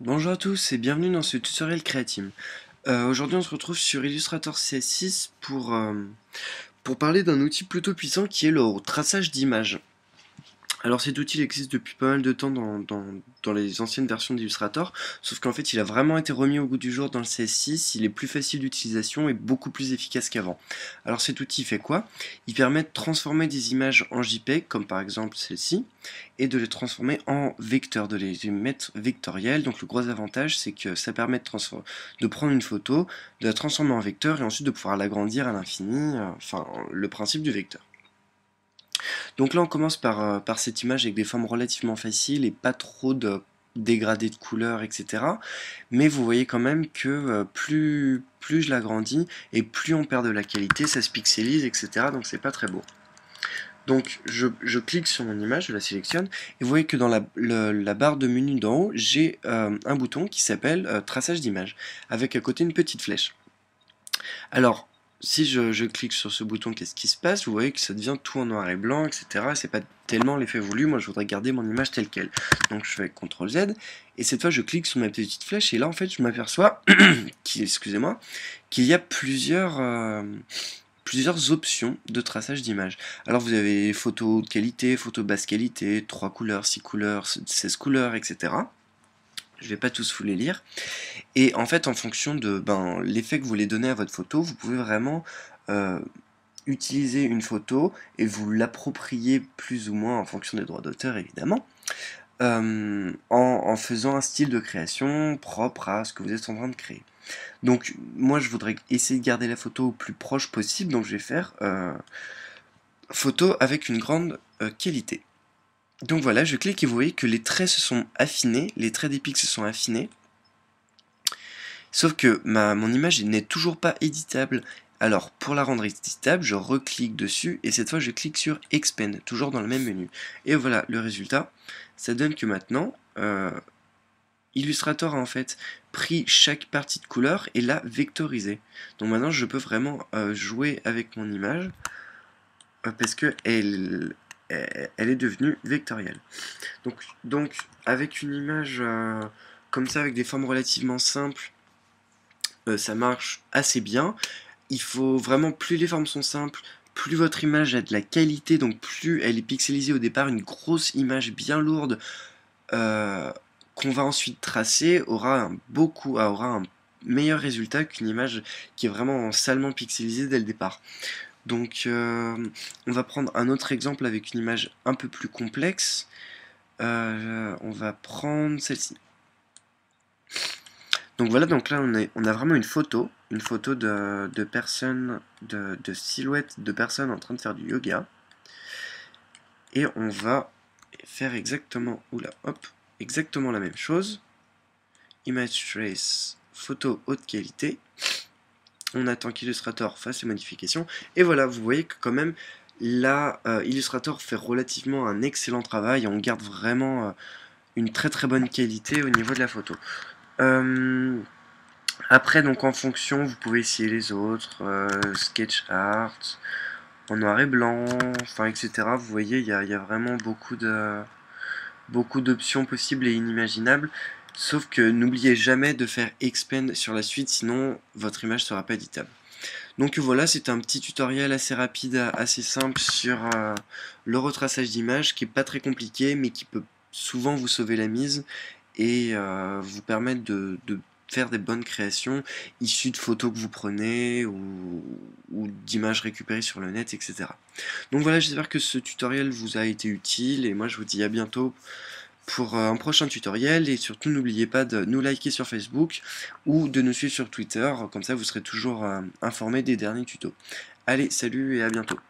Bonjour à tous et bienvenue dans ce tutoriel Creatim. Aujourd'hui on se retrouve sur Illustrator CS6 pour parler d'un outil plutôt puissant qui est le traçage d'images. Alors cet outil existe depuis pas mal de temps dans les anciennes versions d'Illustrator, sauf qu'en fait il a vraiment été remis au goût du jour dans le CS6, il est plus facile d'utilisation et beaucoup plus efficace qu'avant. Alors cet outil fait quoi? Il permet de transformer des images en JPEG, comme par exemple celle-ci, et de les transformer en vecteurs, de les mettre vectoriels. Donc le gros avantage c'est que ça permet de prendre une photo, de la transformer en vecteur et ensuite de pouvoir l'agrandir à l'infini, enfin le principe du vecteur. Donc là, on commence par cette image avec des formes relativement faciles et pas trop de dégradés de couleurs, etc. Mais vous voyez quand même que plus je l'agrandis et plus on perd de la qualité, ça se pixelise, etc. Donc c'est pas très beau. Donc je clique sur mon image, je la sélectionne, et vous voyez que dans la barre de menu d'en haut, j'ai un bouton qui s'appelle traçage d'image, avec à côté une petite flèche. Alors, si je clique sur ce bouton, qu'est-ce qui se passe? Vous voyez que ça devient tout en noir et blanc, etc. C'est pas tellement l'effet voulu, moi je voudrais garder mon image telle quelle. Donc je fais CTRL Z, et cette fois je clique sur ma petite flèche, et là en fait je m'aperçois, excusez-moi, qu'il y a plusieurs options de traçage d'image. Alors vous avez photo de qualité, photo basse qualité, 3 couleurs, 6 couleurs, 16 couleurs, etc. Je vais pas tous vous les lire. Et en fait, en fonction de l'effet que vous voulez donner à votre photo, vous pouvez vraiment euh, utiliser une photo et vous l'approprier plus ou moins en fonction des droits d'auteur, évidemment, en faisant un style de création propre à ce que vous êtes en train de créer. Donc, moi, je voudrais essayer de garder la photo au plus proche possible, donc je vais faire photo avec une grande qualité. Donc voilà, je clique et vous voyez que les traits se sont affinés, les traits des pics se sont affinés. Sauf que mon image n'est toujours pas éditable. Alors pour la rendre éditable, je reclique dessus et cette fois je clique sur Expand, toujours dans le même menu. Et voilà le résultat. Ça donne que maintenant, Illustrator a en fait pris chaque partie de couleur et l'a vectorisée. Donc maintenant je peux vraiment jouer avec mon image parce que elle est devenue vectorielle. Donc avec une image comme ça, avec des formes relativement simples, ça marche assez bien. Il faut vraiment, plus les formes sont simples, plus votre image a de la qualité, donc plus elle est pixelisée au départ, une grosse image bien lourde euh, qu'on va ensuite tracer aura un meilleur résultat qu'une image qui est vraiment salement pixelisée dès le départ. Donc on va prendre un autre exemple avec une image un peu plus complexe. On va prendre celle-ci. Donc voilà, donc là on a vraiment une photo de personnes, de silhouettes de personnes en train de faire du yoga. Et on va faire exactement, exactement la même chose. Image trace, photo haute qualité. On attend qu'Illustrator fasse les modifications. Et voilà, vous voyez que quand même, là, Illustrator fait relativement un excellent travail. On garde vraiment une très très bonne qualité au niveau de la photo. Après, donc en fonction, vous pouvez essayer les autres, Sketch Art, en noir et blanc, enfin etc. Vous voyez, il y a vraiment beaucoup d'options possibles et inimaginables. Sauf que n'oubliez jamais de faire expand sur la suite, sinon votre image sera pas éditable. Donc voilà, c'était un petit tutoriel assez rapide, assez simple sur le retraçage d'image, qui est pas très compliqué, mais qui peut souvent vous sauver la mise et vous permettre de faire des bonnes créations issues de photos que vous prenez ou d'images récupérées sur le net, etc. Donc voilà, j'espère que ce tutoriel vous a été utile et moi je vous dis à bientôt pour un prochain tutoriel, et surtout n'oubliez pas de nous liker sur Facebook ou de nous suivre sur Twitter, comme ça vous serez toujours informé des derniers tutos. Allez, salut et à bientôt.